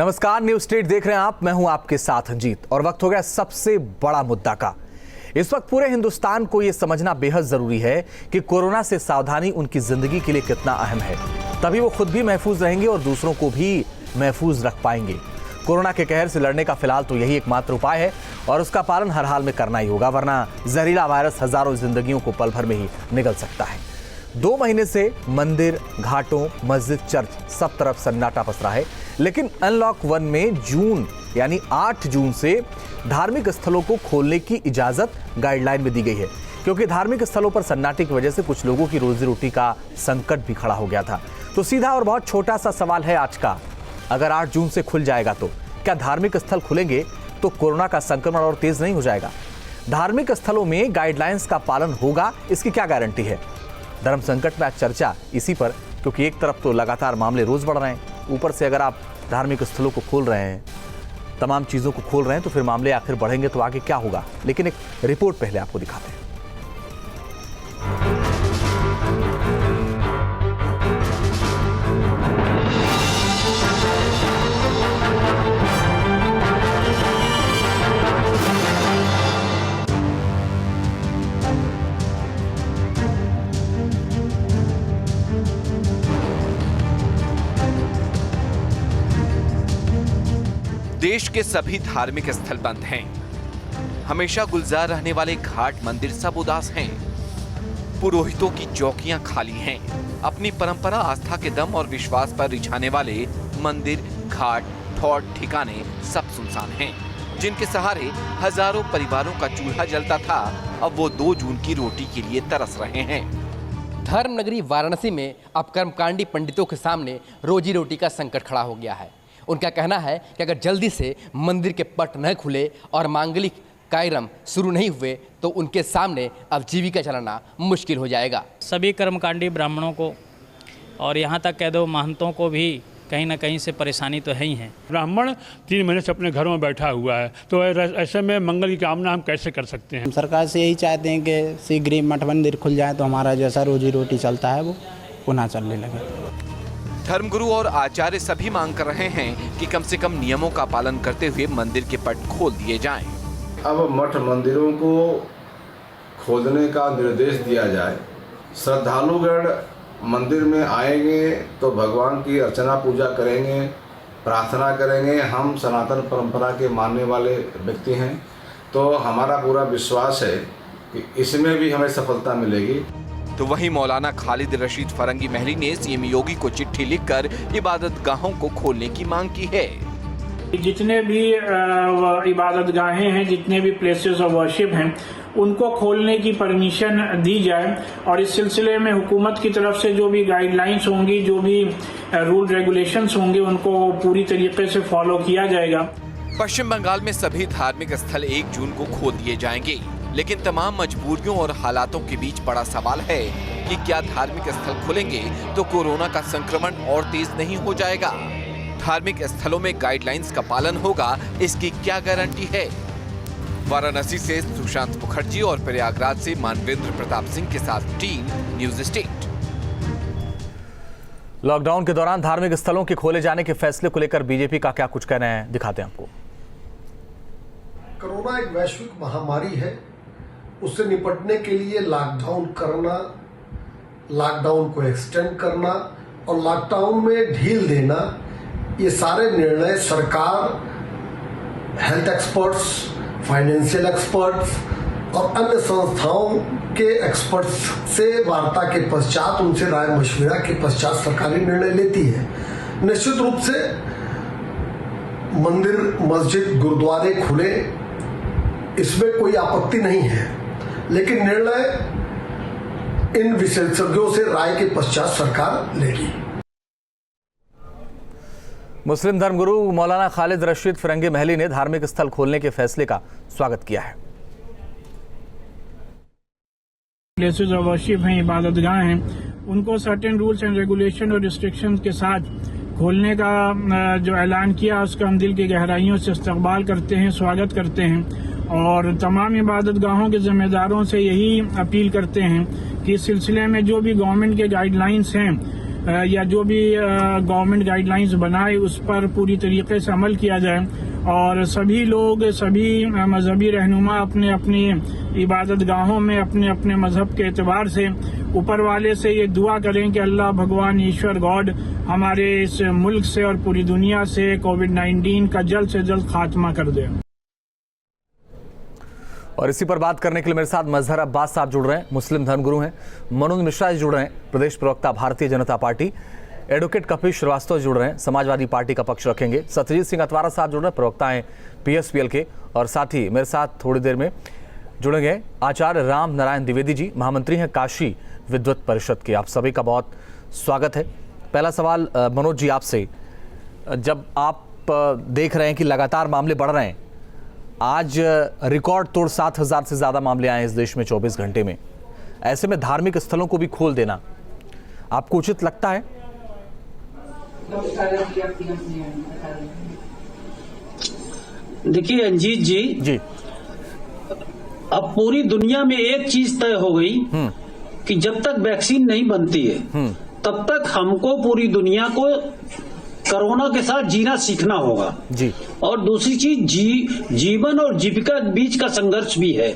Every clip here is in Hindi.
नमस्कार, न्यूज स्टेट देख रहे हैं आप। मैं हूं आपके साथ अंजीत और वक्त हो गया सबसे बड़ा मुद्दा का। इस वक्त पूरे हिंदुस्तान को यह समझना बेहद जरूरी है कि कोरोना से सावधानी उनकी जिंदगी के लिए कितना अहम है। तभी वो खुद भी महफूज रहेंगे और दूसरों को भी महफूज रख पाएंगे। कोरोना के कहर से लड़ने का फिलहाल तो यही एकमात्र उपाय है और उसका पालन हर हाल में करना ही होगा, वरना जहरीला वायरस हजारों जिंदगियों को पल भर में ही निगल सकता है। 2 महीने से मंदिर, घाटों, मस्जिद, चर्च सब तरफ सन्नाटा पसरा है। लेकिन अनलॉक 1 में जून यानी 8 जून से धार्मिक स्थलों को खोलने की इजाजत गाइडलाइन में दी गई है, क्योंकि धार्मिक स्थलों पर सन्नाटे की वजह से कुछ लोगों की रोजी रोटी का संकट भी खड़ा हो गया था। तो सीधा और बहुत छोटा सा सवाल है आज का, अगर 8 जून से खुल जाएगा तो क्या धार्मिक स्थल खुलेंगे तो कोरोना का संक्रमण और तेज नहीं हो जाएगा? धार्मिक स्थलों में गाइडलाइंस का पालन होगा, इसकी क्या गारंटी है? धर्म संकट में आज चर्चा इसी पर, क्योंकि एक तरफ तो लगातार मामले रोज बढ़ रहे हैं, ऊपर से अगर आप धार्मिक स्थलों को खोल रहे हैं, तमाम चीज़ों को खोल रहे हैं, तो फिर मामले आखिर बढ़ेंगे तो आगे क्या होगा? लेकिन एक रिपोर्ट पहले आपको दिखाते हैं। देश के सभी धार्मिक स्थल बंद हैं। हमेशा गुलजार रहने वाले घाट, मंदिर सब उदास हैं। पुरोहितों की चौकियां खाली हैं। अपनी परंपरा, आस्था के दम और विश्वास पर रिझाने वाले मंदिर, घाट, ठौर, ठिकाने सब सुनसान हैं। जिनके सहारे हजारों परिवारों का चूल्हा जलता था, अब वो 2 जून की रोटी के लिए तरस रहे हैं। धर्म नगरी वाराणसी में अब कर्मकांडी पंडितों के सामने रोजी रोटी का संकट खड़ा हो गया है। उनका कहना है कि अगर जल्दी से मंदिर के पट न खुले और मांगलिक कार्यक्रम शुरू नहीं हुए तो उनके सामने अब जीविका चलाना मुश्किल हो जाएगा। सभी कर्मकांडी ब्राह्मणों को और यहाँ तक कह दो महंतों को भी कहीं ना कहीं से परेशानी तो है ही है। ब्राह्मण 3 महीने से अपने घरों में बैठा हुआ है, तो ऐसे में मंगल की कामना हम कैसे कर सकते हैं? हम सरकार से यही चाहते हैं कि शीघ्र ही मठ मंदिर खुल जाए तो हमारा जैसा रोजी रोटी चलता है वो पुनः चलने लगे। धर्मगुरु और आचार्य सभी मांग कर रहे हैं कि कम से कम नियमों का पालन करते हुए मंदिर के पट खोल दिए जाएं। अब मठ मंदिरों को खोलने का निर्देश दिया जाए। श्रद्धालुगण मंदिर में आएंगे तो भगवान की अर्चना पूजा करेंगे, प्रार्थना करेंगे। हम सनातन परंपरा के मानने वाले व्यक्ति हैं, तो हमारा पूरा विश्वास है कि इसमें भी हमें सफलता मिलेगी। तो वहीं मौलाना खालिद रशीद फरंगी महली ने सीएम योगी को चिट्ठी लिखकर इबादत गाहों को खोलने की मांग की है। जितने भी इबादत गाहें हैं, जितने भी प्लेसेस ऑफ वर्शिप हैं, उनको खोलने की परमिशन दी जाए और इस सिलसिले में हुकूमत की तरफ से जो भी गाइडलाइंस होंगी, जो भी रूल रेगुलेशंस होंगे, उनको पूरी तरीके से फॉलो किया जाएगा। पश्चिम बंगाल में सभी धार्मिक स्थल 1 जून को खोल दिए जाएंगे, लेकिन तमाम मजबूरियों और हालातों के बीच बड़ा सवाल है कि क्या धार्मिक स्थल खुलेंगे तो कोरोना का संक्रमण और तेज नहीं हो जाएगा? धार्मिक स्थलों में गाइडलाइंस का पालन होगा, इसकी क्या गारंटी है? वाराणसी से सुशांत मुखर्जी और प्रयागराज से मानवेंद्र प्रताप सिंह के साथ टीम न्यूज स्टेट। लॉकडाउन के दौरान धार्मिक स्थलों के खोले जाने के फैसले को लेकर बीजेपी का क्या कुछ कहना है, दिखाते हैं आपको। कोरोना एक वैश्विक महामारी है, उससे निपटने के लिए लॉकडाउन करना, लॉकडाउन को एक्सटेंड करना और लॉकडाउन में ढील देना, ये सारे निर्णय सरकार, हेल्थ एक्सपर्ट्स, फाइनेंशियल एक्सपर्ट्स और अन्य संस्थाओं के एक्सपर्ट्स से वार्ता के पश्चात, उनसे राय मशविरा के पश्चात सरकारी निर्णय लेती है। निश्चित रूप से मंदिर, मस्जिद, गुरुद्वारे खुले, इसमें कोई आपत्ति नहीं है, लेकिन निर्णय इन विशेषज्ञों से राय के पश्चात सरकार लेगी। मुस्लिम धर्मगुरु मौलाना खालिद रशीद फरंगी महली ने धार्मिक स्थल खोलने के फैसले का स्वागत किया है। प्लेसेस ऑफ वर्शिप हैं, इबादतगाह हैं, उनको सर्टेन रूल्स एंड रेगुलेशन और रिस्ट्रिक्शंस के साथ खोलने का जो ऐलान किया, उसका हम दिल की गहराइयों से इस्तकबाल करते हैं, स्वागत करते हैं और तमाम इबादतगाहों के जिम्मेदारों से यही अपील करते हैं कि इस सिलसिले में जो भी गवर्नमेंट के गाइडलाइंस हैं या जो भी गवर्नमेंट गाइडलाइंस बनाए उस पर पूरी तरीके से अमल किया जाए और सभी लोग, सभी मजहबी रहनुमा अपने अपनी इबादत गाहों में अपने अपने मजहब के एतबार से ऊपर वाले से ये दुआ करें कि अल्लाह भगवान ईश्वर गॉड हमारे इस मुल्क से और पूरी दुनिया से कोविड-19 का जल्द से जल्द खात्मा कर दे। और इसी पर बात करने के लिए मेरे साथ मजहर अब्बास साहब जुड़ रहे हैं, मुस्लिम धर्मगुरु हैं। मनोज मिश्रा जी जुड़ रहे हैं, प्रदेश प्रवक्ता भारतीय जनता पार्टी। एडवोकेट कपिल श्रीवास्तव जुड़ रहे हैं, समाजवादी पार्टी का पक्ष रखेंगे। सत्यजीत सिंह अतवारा साहब जुड़ रहे हैं, प्रवक्ता हैं PSPL के। और साथ ही मेरे साथ थोड़ी देर में जुड़ेंगे आचार्य राम नारायण द्विवेदी जी, महामंत्री हैं काशी विद्वत परिषद के। आप सभी का बहुत स्वागत है। पहला सवाल मनोज जी आपसे, जब आप देख रहे हैं कि लगातार मामले बढ़ रहे हैं, आज रिकॉर्ड तोड़ 7,000 से ज़्यादा मामले आए इस देश में 24 घंटे में, ऐसे में धार्मिक स्थलों को भी खोल देना आपको उचित लगता है? देखिए रंजीत जी, अब पूरी दुनिया में एक चीज तय हो गई कि जब तक वैक्सीन नहीं बनती है तब तक हमको पूरी दुनिया को कोरोना के साथ जीना सीखना होगा जी। और दूसरी चीज जीवन और जीविका के बीच का संघर्ष भी है।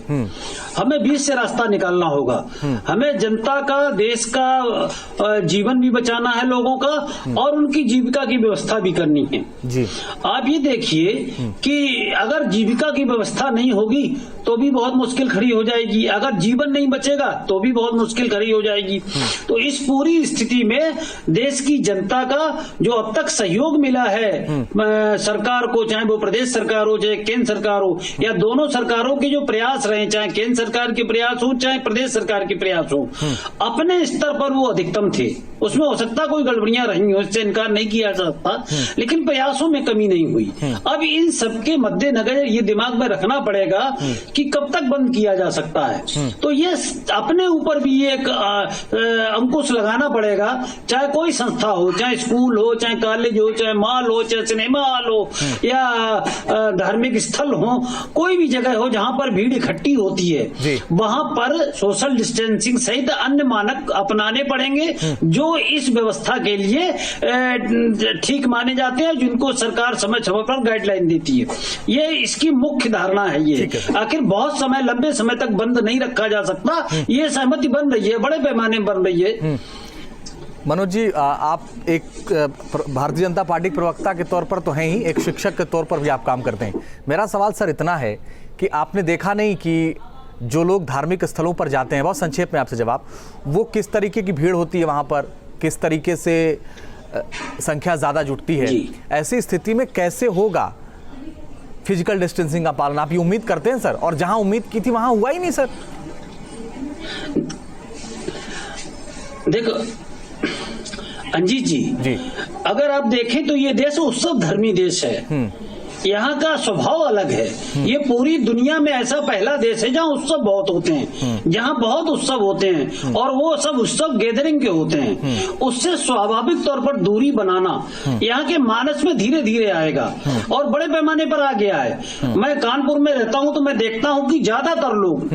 हमें बीच से रास्ता निकालना होगा। हमें जनता का, देश का जीवन भी बचाना है लोगों का और उनकी जीविका की व्यवस्था भी करनी है जी। आप ये देखिए कि अगर जीविका की व्यवस्था नहीं होगी तो भी बहुत मुश्किल खड़ी हो जाएगी, अगर जीवन नहीं बचेगा तो भी बहुत मुश्किल खड़ी हो जाएगी। तो इस पूरी स्थिति में देश की जनता का जो अब तक सहयोग मिला है सरकार को, चाहे वो प्रदेश सरकार हो चाहे केंद्र सरकार हो, या दोनों सरकारों के जो प्रयास रहे, चाहे केंद्र सरकार के प्रयास हो चाहे प्रदेश सरकार के प्रयास हो, अपने स्तर पर वो अधिकतम थे। उसमें हो सकता कोई गड़बड़ियां रही हो, इससे इनकार नहीं किया जा सकता, लेकिन प्रयासों में कमी नहीं हुई। अब इन सबके मद्देनजर ये दिमाग में रखना पड़ेगा कि कब तक बंद किया जा सकता है। तो ये अपने ऊपर भी एक अंकुश लगाना पड़ेगा, चाहे कोई संस्था हो, चाहे स्कूल हो, चाहे कॉलेज हो, चाहे मॉल हो, चाहे सिनेमा हॉल हो या धार्मिक स्थल हो, कोई भी जगह हो जहां पर भीड़ इकट्ठी होती है, वहां पर सोशल डिस्टेंसिंग सहित अन्य मानक अपनाने पड़ेंगे जो इस व्यवस्था के लिए ठीक माने जाते हैं, जिनको सरकार समय समय पर गाइडलाइन देती है। ये इसकी मुख्य धारणा है। ये आखिर बहुत समय, लंबे समय तक बंद नहीं रखा जा सकता, ये सहमति बन रही है, बड़े पैमाने पर बन रही है। मनोज जी, आप एक भारतीय जनता पार्टी प्रवक्ता के तौर पर तो हैं ही, एक शिक्षक के तौर पर भी आप काम करते हैं। मेरा सवाल सर इतना है कि आपने देखा नहीं कि जो लोग धार्मिक स्थलों पर जाते हैं, बहुत संक्षेप में आपसे जवाब, वो किस तरीके की भीड़ होती है वहाँ पर, किस तरीके से संख्या ज़्यादा जुटती है, ऐसी स्थिति में कैसे होगा फिजिकल डिस्टेंसिंग का पालन? आप ये उम्मीद करते हैं सर? और जहाँ उम्मीद की थी वहाँ हुआ ही नहीं सर। देखो अंजीत जी, अगर आप देखें तो ये देश उत्सव धर्मी देश है। यहाँ का स्वभाव अलग है। ये पूरी दुनिया में ऐसा पहला देश है जहाँ उत्सव बहुत होते हैं, जहाँ बहुत उत्सव होते हैं और वो सब उत्सव गैदरिंग के होते हैं। उससे स्वाभाविक तौर पर दूरी बनाना यहाँ के मानस में धीरे धीरे आएगा और बड़े पैमाने पर आ गया है। मैं कानपुर में रहता हूँ तो मैं देखता हूँ कि ज्यादातर लोग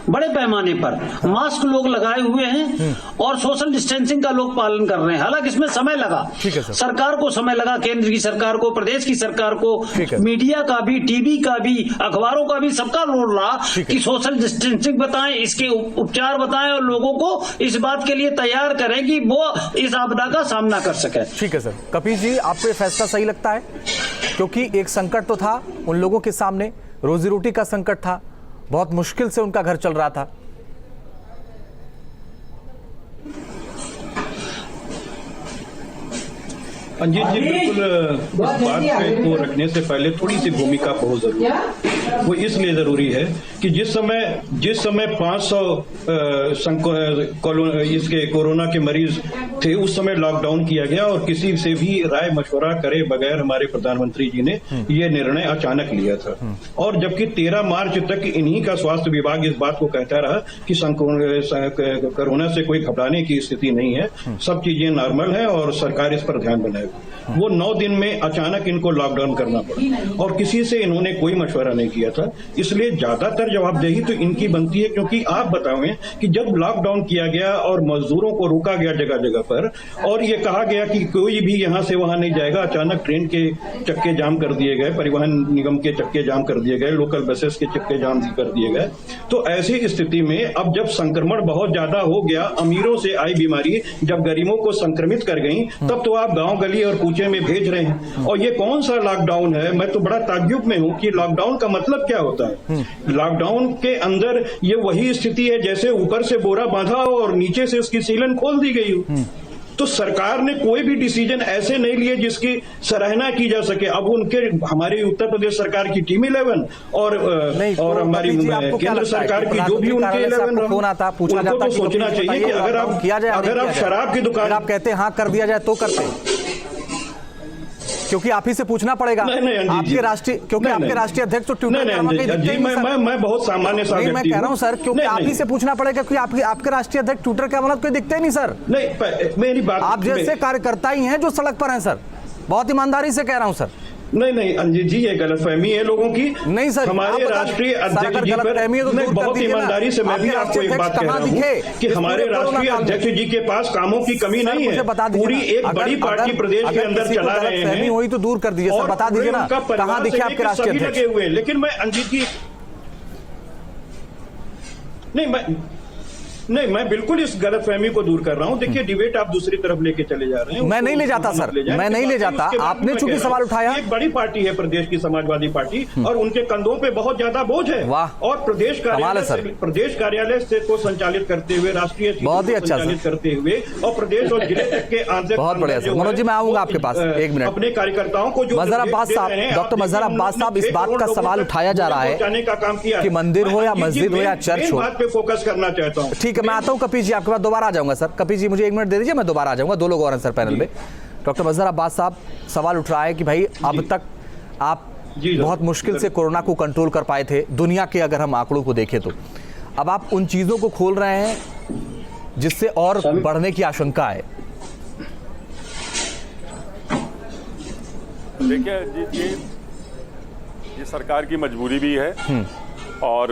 बड़े पैमाने पर मास्क लोग लगाए हुए हैं और सोशल डिस्टेंसिंग का लोग पालन कर रहे हैं। हालांकि इसमें समय लगा, सरकार को समय लगा, केंद्र की सरकार को, प्रदेश की सरकार को, मीडिया का भी, टीवी का भी, अखबारों का भी, सबका रोल रहा कि सोशल डिस्टेंसिंग बताएं, इसके उपचार बताएं और लोगों को इस बात के लिए तैयार करें कि वो इस आपदा का सामना कर सके। ठीक है सर। कपिल जी, आपको ये फैसला सही लगता है? क्योंकि एक संकट तो था उन लोगों के सामने, रोजी रोटी का संकट था, बहुत मुश्किल से उनका घर चल रहा था। अंजीत जी, बिल्कुल इस बात को रखने से पहले थोड़ी सी भूमिका बहुत जरूरी है। वो इसलिए जरूरी है कि जिस समय 500 इसके कोरोना के मरीज थे, उस समय लॉकडाउन किया गया और किसी से भी राय मशवरा करे बगैर हमारे प्रधानमंत्री जी ने ये निर्णय अचानक लिया था। और जबकि 13 मार्च तक इन्हीं का स्वास्थ्य विभाग इस बात को कहता रहा कि कोरोना से कोई घबराने की स्थिति नहीं है, सब चीजें नॉर्मल है और सरकार इस पर ध्यान बनाएगी। वो 9 दिन में अचानक इनको लॉकडाउन करना पड़ा और किसी से इन्होंने कोई मशवरा नहीं किया था। इसलिए ज्यादातर जवाबदेही तो इनकी बनती है, क्योंकि आप बताएं कि जब लॉकडाउन किया गया और मजदूरों को रोका गया जगह जगह पर, और ये कहा गया कि कोई भी यहाँ से वहां नहीं जाएगा। अचानक ट्रेन के चक्के जाम कर दिए गए, परिवहन निगम के चक्के जाम कर दिए गए, लोकल बसेस के चक्के जाम कर दिए गए। तो ऐसी स्थिति में अब जब संक्रमण बहुत ज्यादा हो गया, अमीरों से आई बीमारी जब गरीबों को संक्रमित कर गई, तब तो आप गांव गली और कूचे में भेज रहे हैं। और ये कौन सा लॉकडाउन है? मैं तो बड़ा ताज्जुब में हूं कि लॉकडाउन का मतलब क्या होता है। लॉकडाउन के अंदर ये वही स्थिति है जैसे ऊपर से बोरा बांधा हो और नीचे से उसकी सीलन खोल दी गई हो। तो सरकार ने कोई भी डिसीजन ऐसे नहीं लिए जिसकी सराहना की जा सके। अब उनके हमारी उत्तर प्रदेश सरकार की टीम 11 और हमारी केंद्र सरकार की जो भी उनके 11 फोन आता पूछा जाता तो सोचना चाहिए कि अगर आप शराब की दुकान, आप कहते हैं हाँ कर दिया जाए तो करते, क्योंकि आप ही से पूछना पड़ेगा। आपके राष्ट्रीय, क्योंकि आपके राष्ट्रीय अध्यक्ष तो ट्विटर मैं बहुत सामान्य सा व्यक्ति हूं। मैं कह रहा हूं सर, क्योंकि आप ही से पूछना पड़ेगा, क्योंकि आपके राष्ट्रीय अध्यक्ष ट्विटर के अमानत कोई दिखते नहीं सर। नहीं, मेरी बात, आप जैसे कार्यकर्ता ही हैं जो सड़क पर हैं सर, बहुत ईमानदारी से कह रहा हूं सर। नहीं अंजित जी, ये गलतफहमी है लोगों की। नहीं सर, हमारे राष्ट्रीय अध्यक्ष जी पर बहुत ईमानदारी से मैं भी आपको एक बात कह रहा हूँ कि हमारे राष्ट्रीय अध्यक्ष जी के पास कामों की कमी नहीं है। पूरी एक बड़ी पार्टी प्रदेश के अंदर चला रहे हैं, वही तो दूर कर दीजिए सर, बता दीजिए ना कहाँ दिखे आपके राष्ट्रीय अध्यक्ष लगे हुए। लेकिन मैं अंजित जी नहीं, मैं बिल्कुल इस गलतफहमी को दूर कर रहा हूं। देखिए, डिबेट आप दूसरी तरफ लेके चले जा रहे हैं। मैं नहीं ले जाता सर, मैं नहीं ले जाता। आपने चूंकि सवाल उठाया, एक बड़ी पार्टी है प्रदेश की समाजवादी पार्टी, और उनके कंधों पे बहुत ज्यादा बोझ है। और प्रदेश कार्यालय से को संचालित करते हुए, राष्ट्रीय बहुत ही अच्छा संचालित करते हुए, और प्रदेश और जिले तक के आंतरिक, बहुत बढ़िया सर। मनोज जी, मैं आऊंगा आपके पास एक मिनट। अपने कार्यकर्ताओं को जो मजहर अब्बास साहब, डॉक्टर मजहर अब्बास साहब, इस बात का सवाल उठाया जा रहा है कि मंदिर हो या मस्जिद हो या चर्च हो, बात पे फोकस करना चाहता हूँ। ठीक है, मैं आता हूँ कपी जी आपके पास, दोबारा आ जाऊंगा सर। कपी जी मुझे एक मिनट दे दीजिए, मैं दोबारा आ जाऊंगा। दो लोग और हैं सर पैनल में। डॉक्टर मजहर अब्बास साहब, सवाल उठ रहा है कि भाई अब तक आप बहुत मुश्किल से कोरोना को कंट्रोल कर पाए थे दुनिया के, अगर हम आंकड़ों को देखें तो अब आप उन चीजों को खोल रहे हैं जिससे और बढ़ने की आशंका है। देखिए, ये सरकार की मजबूरी भी है और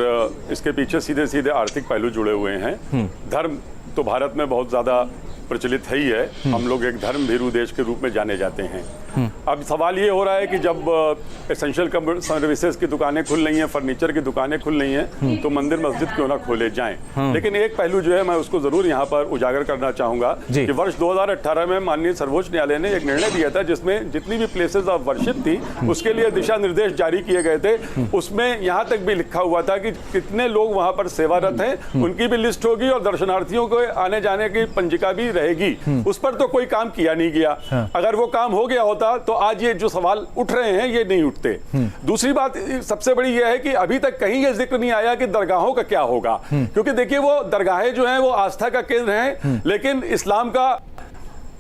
इसके पीछे सीधे सीधे आर्थिक पहलू जुड़े हुए हैं। धर्म तो भारत में बहुत ज़्यादा प्रचलित है ही है। हम लोग एक धर्म भीरू देश के रूप में जाने जाते हैं। अब सवाल ये हो रहा है कि जब एसेंशियल सर्विसेज की दुकानें खुल रही हैं, फर्नीचर की दुकानें खुल रही हैं, तो मंदिर मस्जिद क्यों ना खोले जाएं। लेकिन एक पहलू जो है मैं उसको जरूर यहाँ पर उजागर करना चाहूंगा कि वर्ष 2018 में माननीय सर्वोच्च न्यायालय ने एक निर्णय दिया था जिसमें जितनी भी प्लेसेस ऑफ वर्शिप थी उसके लिए दिशा निर्देश जारी किए गए थे। उसमें यहाँ तक भी लिखा हुआ था कि कितने लोग वहाँ पर सेवारत हैं उनकी भी लिस्ट होगी और दर्शनार्थियों को आने जाने की पंजिका भी रहेगी। उस पर तो कोई काम किया नहीं गया। अगर वो काम हो गया होता तो आज ये जो सवाल उठ रहे हैं ये नहीं उठते। दूसरी बात सबसे बड़ी ये है कि अभी तक कहीं ये जिक्र नहीं आया कि दरगाहों का क्या होगा, क्योंकि देखिए वो दरगाहें जो हैं वो आस्था का केंद्र हैं, लेकिन इस्लाम का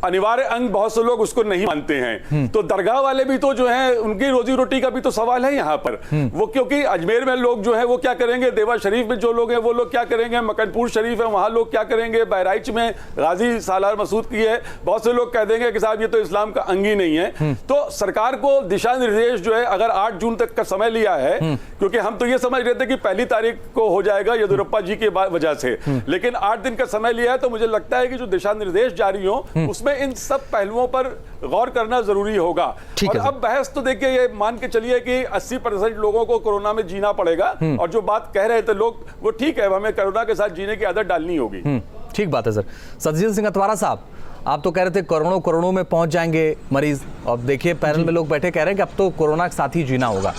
अनिवार्य अंग बहुत से लोग उसको नहीं मानते हैं। तो दरगाह वाले भी तो जो है उनकी रोजी रोटी का भी तो सवाल है यहाँ पर। वो क्योंकि अजमेर में लोग जो है वो क्या करेंगे, देवा शरीफ में जो लोग हैं वो लोग क्या करेंगे, मकनपुर शरीफ है वहाँ लोग क्या करेंगे, बहराइच में गाजी सालार मसूद की है, बहुत से लोग कह देंगे कि साहब ये तो इस्लाम का अंग ही नहीं है। तो सरकार को दिशा निर्देश जो है अगर 8 जून तक का समय लिया है, क्योंकि हम तो ये समझ रहे थे कि 1 तारीख को हो जाएगा येदियुरप्पा जी की वजह से, लेकिन 8 दिन का समय लिया है, तो मुझे लगता है कि जो दिशा निर्देश जारी हो उसमें इन सब पहलुओं पर गौर करना जरूरी होगा। और अब बहस तो देखिए ये मान के चलिए कि 80% लोगों को कोरोना में जीना पड़ेगा, और जो बात कह रहे थे लोग वो ठीक है, हमें कोरोना के साथ जीने की आदत डालनी होगी। ठीक बात है सर। सतजीत सिंह अतवारा साहब, आप तो कह रहे थे करोड़ों में पहुंच जाएंगे मरीज, और देखिए पैनल में लोग बैठे कह रहे हैं कि अब तो कोरोना के साथ ही जीना होगा।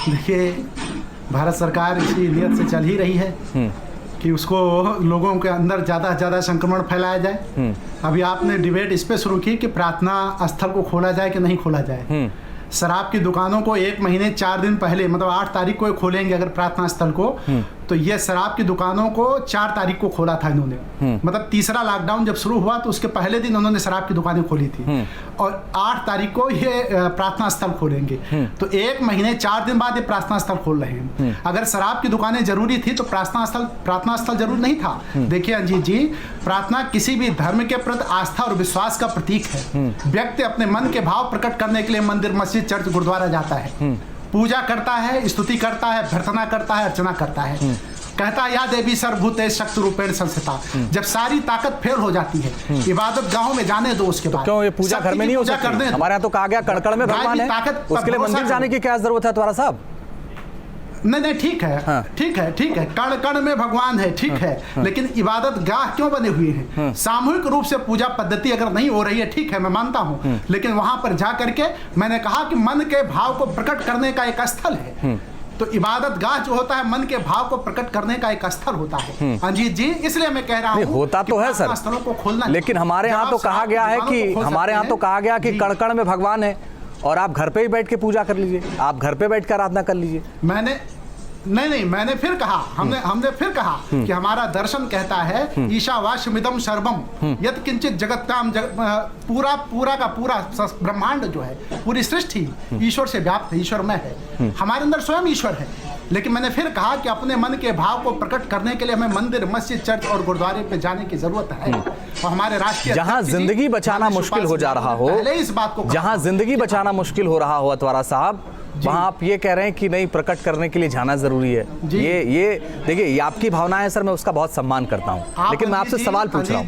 देखिए, भारत सरकार इसी नियत से चल ही रही है कि उसको लोगों के अंदर ज़्यादा से ज़्यादा संक्रमण फैलाया जाए। अभी आपने डिबेट इस पे शुरू की कि प्रार्थना स्थल को खोला जाए कि नहीं खोला जाए। शराब की दुकानों को 1 महीने 4 दिन पहले, मतलब 8 तारीख को खोलेंगे अगर प्रार्थना स्थल को, तो ये शराब की दुकानों को 4 तारीख को खोला था इन्होंने। मतलब तीसरा लॉकडाउन जब शुरू हुआ तो उसके पहले दिन उन्होंने शराब की दुकानें खोली थी, और 8 तारीख को ये प्रार्थना स्थल खोलेंगे। तो 1 महीने 4 दिन बाद ये प्रार्थना स्थल खोल रहे हैं। अगर शराब की दुकानें जरूरी थी तो प्रार्थना स्थल जरूरी नहीं था। देखिए अंजीत जी, प्रार्थना किसी भी धर्म के प्रति आस्था और विश्वास का प्रतीक है। व्यक्ति अपने मन के भाव प्रकट करने के लिए मंदिर, मस्जिद, चर्च, गुरुद्वारा जाता है, पूजा करता है, स्तुति करता है, प्रार्थना करता है, अर्चना करता है। कहता या देवी सर्वभूते शक्ति रूपेण संस्थिता। जब सारी ताकत फेल हो जाती है, इबादत गांव में जाने दो, उसके बाद क्यों ये पूजा घर में नहीं हो सकती? हमारे यहाँ तो कहा गया कण-कण में भगवान है, उसके लिए मंदिर जाने की क्या जरूरत है द्वारा साहब? नहीं ठीक है, हाँ। ठीक है, कण कण में भगवान है, ठीक है, लेकिन इबादत गाह क्यों बने हुए हैं? सामूहिक रूप से पूजा पद्धति अगर नहीं हो रही है, ठीक है, मैं मानता हूं, लेकिन वहां पर जा करके मैंने कहा कि मन के भाव को प्रकट करने का एक स्थल है। तो इबादत गाह जो होता है मन के भाव को प्रकट करने का एक स्थल होता है। अजीत जी, इसलिए मैं कह रहा हूं होता तो है सर, स्थलों को खोलना, लेकिन हमारे यहाँ तो कहा गया है कि कण कण में भगवान है और आप घर पे ही बैठ के पूजा कर लीजिए, आप घर पे बैठ कर आराधना कर लीजिए। मैंने फिर कहा, हमने फिर कहा कि हमारा दर्शन कहता है ईशावास्यमिदं सर्वम यत् किंचित जगत्याम पूरा का पूरा ब्रह्मांड जो है, पूरी सृष्टि ईश्वर से व्याप्त है, ईश्वरमय है, हमारे अंदर स्वयं ईश्वर है। लेकिन मैंने फिर कहा कि अपने मन के भाव को प्रकट करने के लिए हमें मंदिर, मस्जिद, चर्च और गुरुद्वारे पे जाने की जरूरत है। और हमारे राष्ट्रीय जहां जिंदगी बचाना मुश्किल हो जा रहा हो, इस बात को जहां जिंदगी बचाना मुश्किल हो रहा हो अतवारा साहब, वहां आप ये कह रहे हैं कि नहीं, प्रकट करने के लिए जाना जरूरी है। ये देखिए, ये आपकी भावना है सर, मैं उसका बहुत सम्मान करता हूं, लेकिन मैं आपसे सवाल पूछ रहा हूं।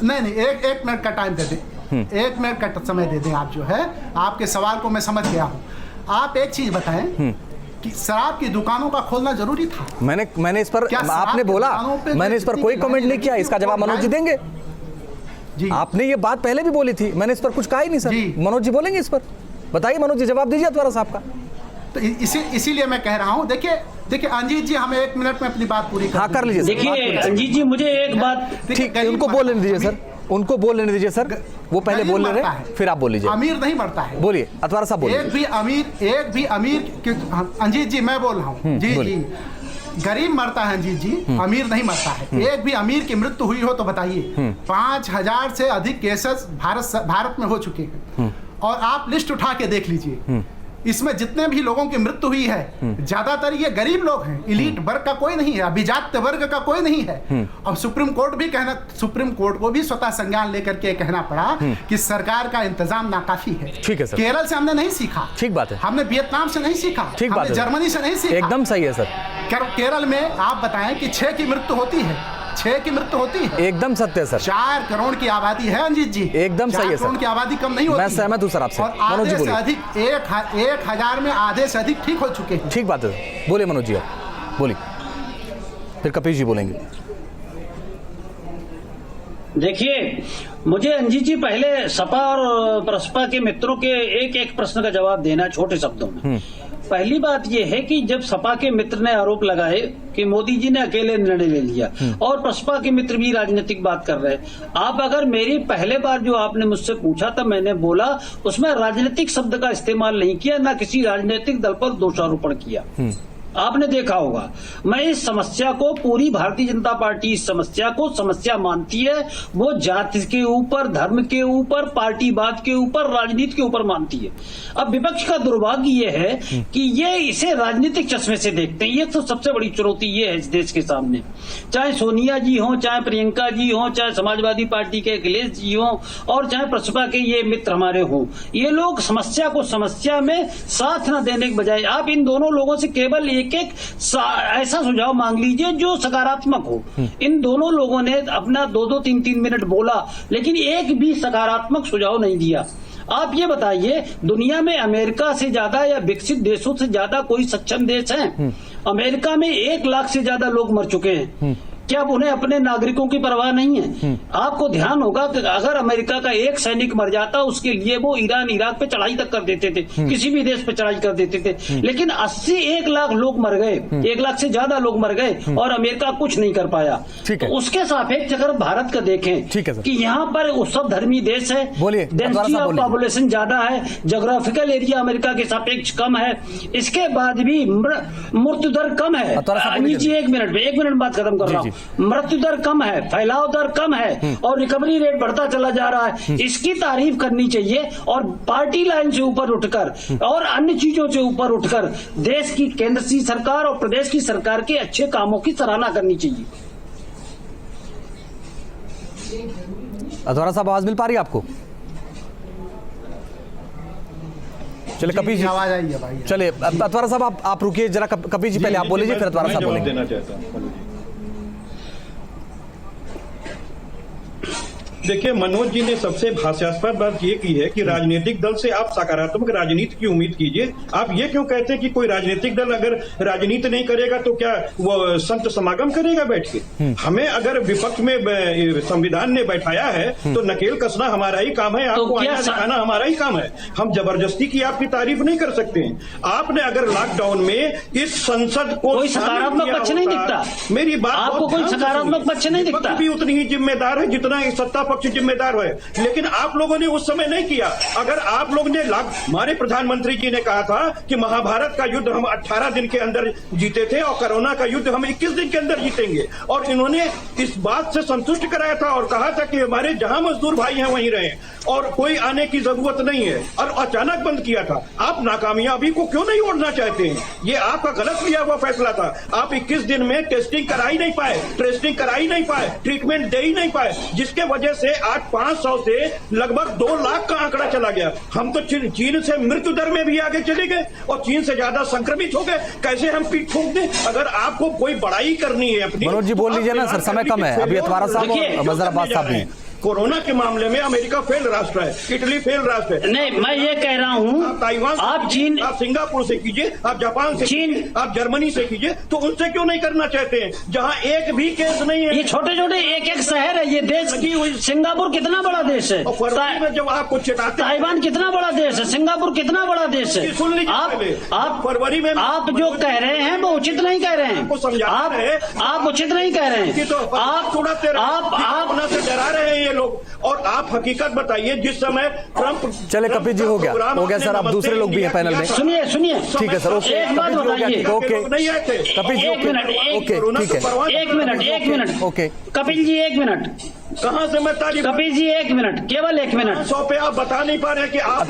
नहीं, एक मिनट का टाइम दे दें, 1 मिनट का समय दे दें। आप जो है, आपके सवाल को मैं समझ गया हूं। आप एक चीज बताएं कि शराब की दुकानों का खोलना जरूरी था? मैंने इस पर, आपने बोला, मैंने इस पर कोई कमेंट नहीं किया। इसका जवाब मनोज जी देंगे जी। आपने ये बात पहले भी बोली थी, मैंने इस पर कुछ कहा ही नहीं सर। मनोज जी बोलेंगे इस पर, बताइए मनोज जी, जवाब दीजिए अतवारा साहब का। तो इसीलिए मैं कह रहा हूं, देखिए अंजीत जी, हमें 1 मिनट में अपनी बात पूरी कर लीजिए। देखिए अंजीत जी, मुझे एक बात, ठीक है, उनको बोल लेने दीजिए सर, उनको बोल लेने दीजिए सर, वो पहले बोल रहे हैं, फिर आप बोल लीजिए। अमीर नहीं मरता है। बोलिए अतवारा साहब, बोलिए। एक भी अमीर अंजीत जी, मैं बोल रहा हूँ जी, गरीब मरता है अंजीत जी, अमीर नहीं मरता है। एक भी अमीर की मृत्यु हुई हो तो बताइए। 5000 से अधिक केसेस भारत में हो चुके हैं, और आप लिस्ट उठा के देख लीजिए, इसमें जितने भी लोगों की मृत्यु हुई है, ज्यादातर ये गरीब लोग हैं, इलीट वर्ग का कोई नहीं है, अभिजात वर्ग का कोई नहीं है। और सुप्रीम कोर्ट को भी स्वतः संज्ञान लेकर के कहना पड़ा कि सरकार का इंतजाम नाकाफी है। ठीक है सर। केरल से हमने नहीं सीखा, ठीक बात है, हमने वियतनाम से नहीं सीखा, ठीक बात है, जर्मनी से नहीं सीखा, एकदम सही है सर। केरल में आप बताएं कि 6 की मृत्यु होती है, 6 की मृत्यु होती है, एकदम सत्य सर। 4 करोड़ की आबादी है अंजीत जी, एकदम सही है सर। 4 करोड़ की आबादी कम नहीं होती। मैं सहमत हूं सर आपसे। मनोज जी बोलिए। अधिक 1000 में आधे से अधिक ठीक हो चुके हैं। ठीक बात है, बोलिए मनोज जी, बोलिए, फिर कपिल जी बोलेंगे। देखिए, मुझे अंजीत जी पहले सपा और बसपा के मित्रों के एक प्रश्न का जवाब देना छोटे शब्दों में। पहली बात यह है कि जब सपा के मित्र ने आरोप लगाए कि मोदी जी ने अकेले निर्णय ले लिया, और बसपा के मित्र भी राजनीतिक बात कर रहे हैं, आप अगर मेरी पहले बार जो आपने मुझसे पूछा था, मैंने बोला उसमें राजनीतिक शब्द का इस्तेमाल नहीं किया, ना किसी राजनीतिक दल पर दोषारोपण किया। आपने देखा होगा, मैं इस समस्या को, पूरी भारतीय जनता पार्टी इस समस्या को समस्या मानती है। वो जाति के ऊपर, धर्म के ऊपर, पार्टीवाद के ऊपर, राजनीति के ऊपर मानती है। अब विपक्ष का दुर्भाग्य ये है कि ये इसे राजनीतिक चश्मे से देखते हैं। ये तो सबसे बड़ी चुनौती ये है इस देश के सामने, चाहे सोनिया जी हो, चाहे प्रियंका जी हो, चाहे समाजवादी पार्टी के अखिलेश जी हो, और चाहे बसपा के ये मित्र हमारे हो, ये लोग समस्या को समस्या में साथ न देने के बजाय आप इन दोनों लोगों से केवल एक ऐसा सुझाव मांग लीजिए जो सकारात्मक हो। इन दोनों लोगों ने अपना 2-2, 3-3 मिनट बोला, लेकिन एक भी सकारात्मक सुझाव नहीं दिया। आप ये बताइए, दुनिया में अमेरिका से ज्यादा या विकसित देशों से ज्यादा कोई सक्षम देश है? अमेरिका में 1 लाख से ज्यादा लोग मर चुके हैं। क्या उन्हें अपने नागरिकों की परवाह नहीं है? आपको ध्यान होगा कि अगर अमेरिका का एक सैनिक मर जाता, उसके लिए वो ईरान, इराक पे चढ़ाई तक कर देते थे, किसी भी देश पे चढ़ाई कर देते थे। लेकिन 1 लाख लोग मर गए, 1 लाख से ज्यादा लोग मर गए, और अमेरिका कुछ नहीं कर पाया। तो उसके सापेक्ष अगर भारत का देखें कि यहाँ पर उत्सव धर्मी देश है, डेंसिटी ऑफ पॉपुलेशन ज्यादा है, जोग्राफिकल एरिया अमेरिका के सापेक्ष कम है, इसके बाद भी मृत्यु दर कम है। जी 1 मिनट बात खत्म कर रहा हूँ। मृत्यु दर कम है, फैलाव दर कम है, और रिकवरी रेट बढ़ता चला जा रहा है। इसकी तारीफ करनी चाहिए, और पार्टी लाइन से ऊपर उठकर और अन्य चीजों से ऊपर उठकर देश की केंद्र की सरकार और प्रदेश की सरकार के अच्छे कामों की सराहना करनी चाहिए। अतवारा साहब, आवाज मिल पा रही है आपको? चलिए कपिल जी, आवाज आई है भाई। चलिए अतवारा साहब आप रुकिए जरा, कपिल जी पहले आप बोल लीजिए, फिर अतवारा साहब बोलेंगे। देना चाहता हूं। देखिए, मनोज जी ने सबसे हास्यास्पद बात ये की है कि राजनीतिक दल से आप सकारात्मक राजनीति की उम्मीद कीजिए। आप ये क्यों कहते हैं कि कोई राजनीतिक दल अगर राजनीति नहीं करेगा तो क्या वो संत समागम करेगा बैठ के? हमें अगर विपक्ष में संविधान ने बैठाया है तो नकेल कसना हमारा ही काम है, आपको आईना दिखाना हमारा ही काम है। हम जबरदस्ती की आपकी तारीफ नहीं कर सकते हैं। आपने अगर लॉकडाउन में इस संसद को कोई सकारात्मक पक्ष नहीं दिखता। मेरी बात आपको कोई सकारात्मक पक्ष नहीं दिखता। भी उतनी ही जिम्मेदार है जितना सत्ता पक्ष जिम्मेदार है, लेकिन आप लोगों ने उस समय नहीं किया। अगर आप लोग ने हमारे प्रधानमंत्री जी ने कहा था कि महाभारत का युद्ध हम 18 दिन के अंदर जीते थे और कोरोना का युद्ध हम 21 दिन के अंदर जीतेंगे, और इन्होंने इस बात से संतुष्ट कराया था और कहा था कि हमारे जहां मजदूर भाई हैं वहीं रहें और कोई आने की जरूरत नहीं है, और अचानक बंद किया था। आप नाकामयाबी को क्यों नहीं ओढ़ना चाहते हैं? ये आपका गलत लिया हुआ फैसला था। आप 21 दिन में टेस्टिंग करा ही नहीं पाए, ट्रेसिंग करा ही नहीं पाए, ट्रीटमेंट दे ही नहीं पाए, जिसके वजह से आज 500 से लगभग 2 लाख का आंकड़ा चला गया। हम तो चीन से मृत्यु दर में भी आगे चले गए और चीन से ज्यादा संक्रमित हो गए। कैसे हम पीठ ठोक दें? अगर आपको कोई बड़ाई करनी है अपनी, मनोज जी बोल लीजिए ना सर, समय कम है। अभी अतवारा साहब और वज़ीर-ए-आज़म साहब भी। कोरोना के मामले में अमेरिका फेल राष्ट्र है, इटली फेल राष्ट्र है। नहीं, मैं ये कह रहा हूँ, आप ताइवान, आप चीन, आप सिंगापुर से कीजिए, आप जापान से चीन, आप जर्मनी से कीजिए, तो उनसे क्यों नहीं करना चाहते हैं जहाँ एक भी केस नहीं है? ये छोटे छोटे एक शहर है ये देश। सिंगापुर कितना बड़ा देश है? फरवरी में जब आपको चिढ़ाते, ताइवान कितना बड़ा देश है? सिंगापुर कितना बड़ा देश है? सुन लीजिए, आप फरवरी में आप जो कह रहे हैं वो उचित नहीं कह रहे हैं। आप उचित नहीं कह रहे हैं। आप से डरा रहे हैं ये लोग, और आप हकीकत बताइए। जिस समय ट्रंप, चले कपिल जी हो गया सर, अब दूसरे लोग भी हैं पैनल में। सुनिए ठीक है सर, ओके एक बात बताइए। ओके नहीं आए थे कपिल जी, एक मिनट, एक minute okay Kapil ji, 1 minute. कहाँ से मैं तारीफ? कपिल जी 1 मिनट, केवल 1 मिनट। 100 पे आप बता नहीं पा रहे कि आप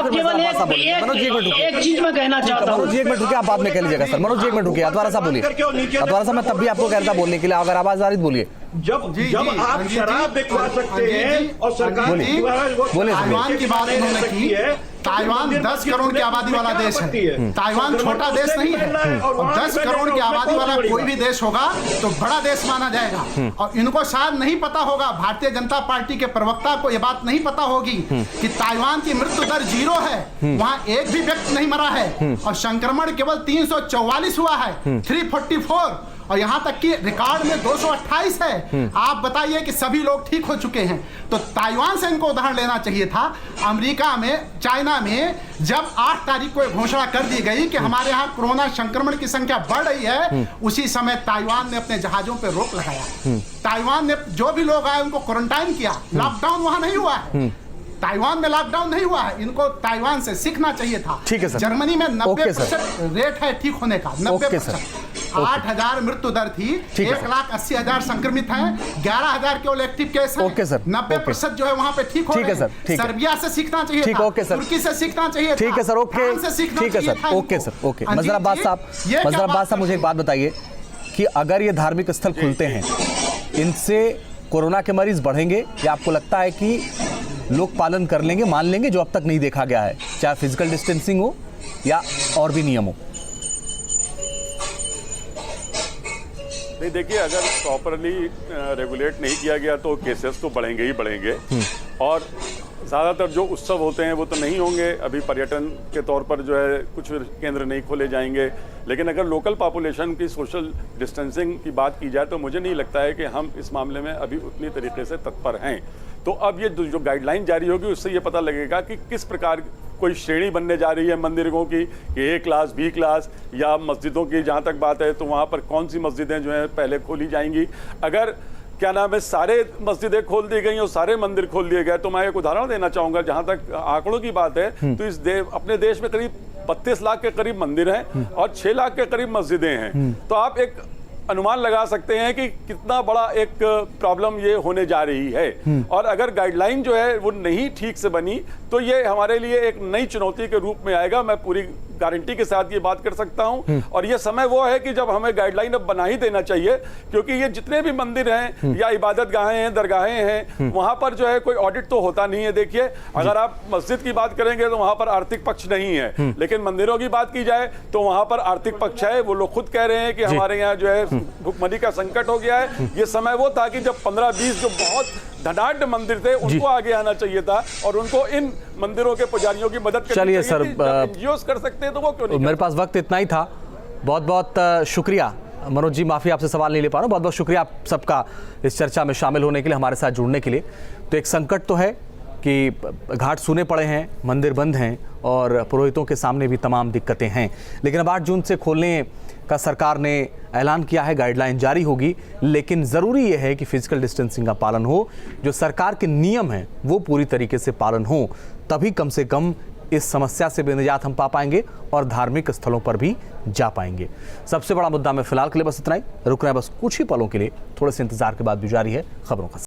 केवल एक चीज मैं कहना चाहता हूँ। मनोज जी 1 मिनट रुकिए, आप बाद में कह लीजिएगा सर। मनोज जी 1 मिनट रुकिए, अतवारा साहब बोलिए। अतवारा साहब मैं तब भी आपको कह रहा था बोलने के लिए, अगर आवाज आ रही बोलिए। जब आप शराब बिकवा सकते हैं और सरकार ताइवान की बात उन्होंने की। ताइवान 10 करोड़ की आबादी वाला देश है। ताइवान छोटा देश नहीं है, और 10 करोड़ की आबादी वाला कोई भी देश होगा तो बड़ा देश माना जाएगा। और इनको शायद नहीं पता होगा, भारतीय जनता पार्टी के प्रवक्ता को यह बात नहीं पता होगी कि ताइवान की मृत्यु दर 0 है, वहां एक भी व्यक्ति नहीं मरा है, और संक्रमण केवल 344 हुआ है, 344, और यहां तक कि रिकॉर्ड में 228 है। आप बताइए कि सभी लोग ठीक हो चुके हैं। तो ताइवान से इनको उदाहरण लेना चाहिए था। अमेरिका में, चाइना में जब 8 तारीख को घोषणा कर दी गई कि हमारे यहाँ कोरोना संक्रमण की संख्या बढ़ रही है, उसी समय ताइवान ने अपने जहाजों पर रोक लगाया। ताइवान ने जो भी लोग आए उनको क्वारंटाइन किया। लॉकडाउन वहां नहीं हुआ है, ताइवान में लॉकडाउन नहीं हुआ है। इनको ताइवान से सीखना चाहिए था। ठीक है सर। जर्मनी में 90% रेट है ठीक होने का, 90%। 8,000 मृत्यु दर थी, 1,80,000 संक्रमित हैं, 11,000 केवल एक्टिव केस हैं। 90% जो है वहां पे ठीक हो रहे हैं। सर्बिया से सीखना चाहिए था, तुर्की से सीखना चाहिए था, ठीक है सर, ओके ठीक है सर, ओके सर, ओके। वज़ीर-ए-आज़म साहब मुझे एक बात बताइए कि अगर ये धार्मिक स्थल खुलते हैं, इनसे कोरोना के मरीज बढ़ेंगे या आपको लगता है कि लोग पालन कर लेंगे, मान लेंगे, जो अब तक नहीं देखा गया है, चाहे फिजिकल डिस्टेंसिंग हो या और भी नियम हो? नहीं, देखिए, अगर प्रॉपरली रेगुलेट नहीं किया गया तो केसेस तो बढ़ेंगे ही बढ़ेंगे, और ज़्यादातर जो उत्सव होते हैं वो तो नहीं होंगे। अभी पर्यटन के तौर पर जो है कुछ केंद्र नहीं खोले जाएंगे, लेकिन अगर लोकल पॉपुलेशन की सोशल डिस्टेंसिंग की बात की जाए तो मुझे नहीं लगता है कि हम इस मामले में अभी उतनी तरीके से तत्पर हैं। तो अब ये जो गाइडलाइन जारी होगी उससे ये पता लगेगा कि किस प्रकार कोई श्रेणी बनने जा रही है मंदिरों की, कि A क्लास, B क्लास, या मस्जिदों की जहाँ तक बात है तो वहाँ पर कौन सी मस्जिदें जो हैं पहले खोली जाएंगी। अगर क्या नाम है सारे मस्जिदें खोल दी गई और सारे मंदिर खोल दिए गए, तो मैं एक उदाहरण देना चाहूँगा। जहाँ तक आंकड़ों की बात है तो अपने देश में करीब 32 लाख के करीब मंदिर हैं और 6 लाख के करीब मस्जिदें हैं। तो आप एक अनुमान लगा सकते हैं कि कितना बड़ा एक प्रॉब्लम ये होने जा रही है। और अगर गाइडलाइन जो है वो नहीं ठीक से बनी तो ये हमारे लिए एक नई चुनौती के रूप में आएगा। मैं पूरी गारंटी के साथ ये बात कर सकता हूं। और ये समय वो है कि जब हमें गाइडलाइन अब बना ही देना चाहिए, क्योंकि ये जितने भी मंदिर हैं या इबादत गाहें हैं, दरगाहें हैं, वहां पर जो है कोई ऑडिट तो होता नहीं है। देखिए, अगर आप मस्जिद की बात करेंगे तो वहां पर आर्थिक पक्ष नहीं है, लेकिन मंदिरों की बात की जाए तो वहां पर आर्थिक पक्ष है। वो लोग खुद कह रहे हैं कि हमारे यहाँ जो है भुखमरी का संकट हो गया है। ये समय वो था कि जब 15-20 जो बहुत धनाढ्य मंदिर थे उनको आगे आना चाहिए था और उनको इन मंदिरों के पुजारियों की मदद करनी चलिए चाहिए सर, जब एनजीओस कर सकते हैं तो वो क्यों नहीं? मेरे पास वक्त इतना ही था। बहुत बहुत शुक्रिया मनोज जी, माफ़ी आपसे सवाल नहीं ले पा रहा हूँ। बहुत बहुत शुक्रिया आप सबका इस चर्चा में शामिल होने के लिए, हमारे साथ जुड़ने के लिए। तो एक संकट तो है कि घाट सूने पड़े हैं, मंदिर बंद हैं और पुरोहितों के सामने भी तमाम दिक्कतें हैं, लेकिन अब 8 जून से खोलने का सरकार ने ऐलान किया है, गाइडलाइन जारी होगी। लेकिन ज़रूरी यह है कि फिजिकल डिस्टेंसिंग का पालन हो, जो सरकार के नियम हैं वो पूरी तरीके से पालन हो, तभी कम से कम इस समस्या से बेनिजात हम पा पाएंगे और धार्मिक स्थलों पर भी जा पाएंगे। सबसे बड़ा मुद्दा में फिलहाल के लिए बस इतना ही। रुकना है बस कुछ ही पलों के लिए, थोड़े से इंतजार के बाद भी जारी है खबरों का।